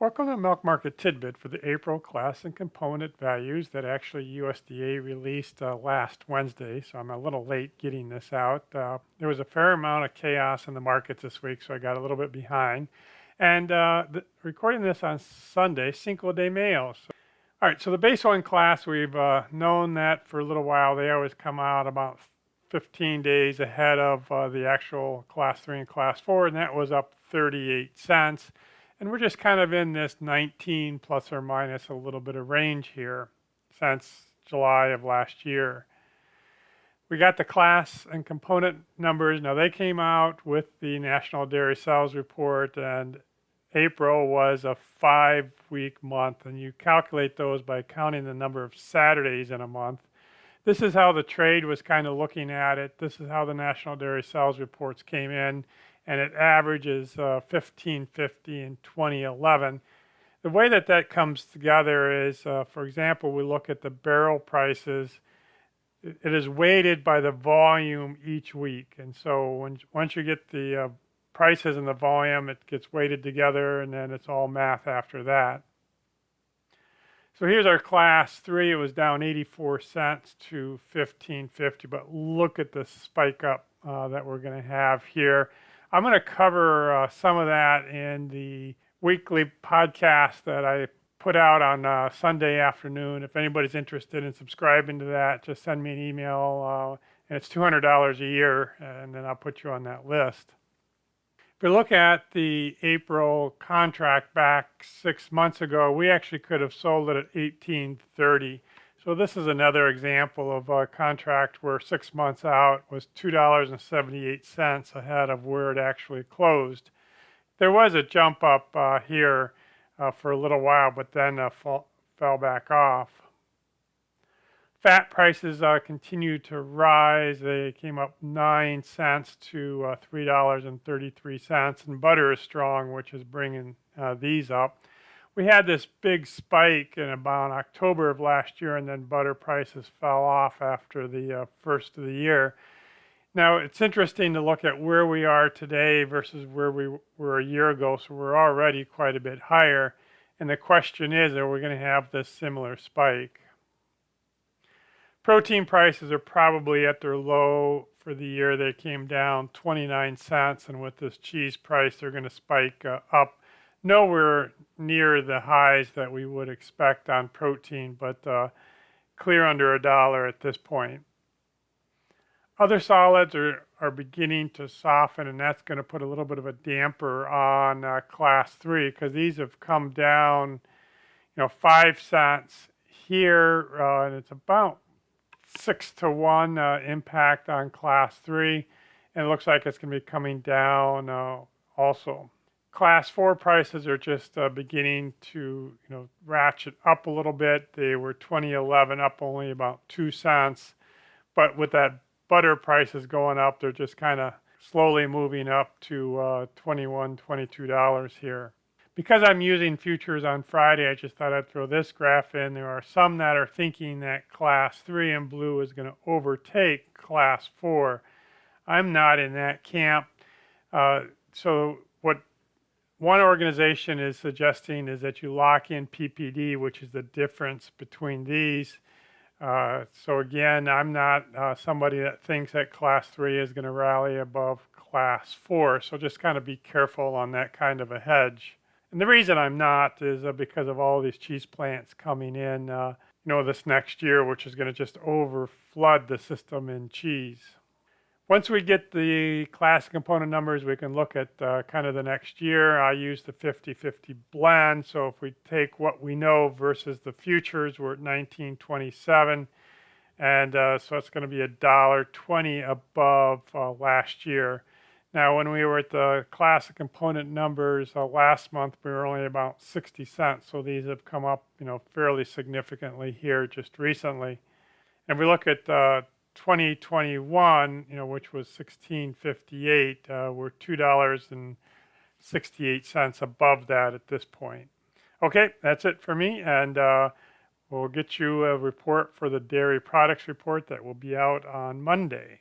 Welcome to Milk Market Tidbit for the April class and component values that actually USDA released last Wednesday, so I'm a little late getting this out. There was a fair amount of chaos in the markets this week, so I got a little bit behind. And recording this on Sunday, Cinco de Mayo. All right, so the base oil class, we've known that for a little while. They always come out about 15 days ahead of the actual class 3 and class 4, and that was up 38 cents. And we're just kind of in this 19 plus or minus a little bit of range here since July of last year. We got the class and component numbers. Now they came out with the National Dairy Sales Report, and April was a 5-week month, and you calculate those by counting the number of Saturdays in a month. This is how the trade was kind of looking at it. This is how the National Dairy Sales Reports came in, and it averages 1550 in 2011. The way that comes together is, for example, we look at the barrel prices. It is weighted by the volume each week, and so once you get the prices and the volume, it gets weighted together, and then it's all math after that. So here's our class 3. It was down 84 cents to 1550, but look at the spike up that we're going to have here. I'm going to cover some of that in the weekly podcast that I put out on Sunday afternoon. If anybody's interested in subscribing to that, just send me an email, and it's $200 a year, and then I'll put you on that list. If we look at the April contract back 6 months ago, we actually could have sold it at 1830. So this is another example of a contract where 6 months out was $2.78 ahead of where it actually closed. There was a jump up here for a little while, but then fell back off. Fat prices continued to rise. They came up 9 cents to $3.33, and butter is strong, which is bringing these up. We had this big spike in about October of last year, and then butter prices fell off after the first of the year. Now, it's interesting to look at where we are today versus where we were a year ago, so we're already quite a bit higher. And the question is, are we going to have this similar spike? Protein prices are probably at their low for the year. They came down 29 cents, and with this cheese price, they're going to spike up nowhere near the highs that we would expect on protein, but clear under $1 at this point. Other solids are beginning to soften, and that's going to put a little bit of a damper on class 3, because these have come down, 5 cents here, and it's about 6-to-1 impact on class 3, and it looks like it's going to be coming down also. Class 4 prices are just beginning to ratchet up a little bit. They were 2011 up only about 2 cents, but with that butter prices going up, they're just kind of slowly moving up to $21, $22 here. Because I'm using futures on Friday, I just thought I'd throw this graph in. There are some that are thinking that class 3 in blue is going to overtake class 4. I'm not in that camp. So what one organization is suggesting is that you lock in PPD, which is the difference between these. So again, I'm not somebody that thinks that class 3 is going to rally above class 4. So just kind of be careful on that kind of a hedge. And the reason I'm not is because of all these cheese plants coming in, this next year, which is going to just overflood the system in cheese. Once we get the class component numbers, we can look at kind of the next year. I use the 50-50 blend. So if we take what we know versus the futures, we're at 1927. And so it's going to be $1.20 above last year. Now, when we were at the class component numbers last month, we were only about 60 cents. So these have come up, fairly significantly here just recently. And we look at 2021, which was 1658, we're $2.68 above that at this point. Okay, that's it for me, and we'll get you a report for the dairy products report that will be out on Monday.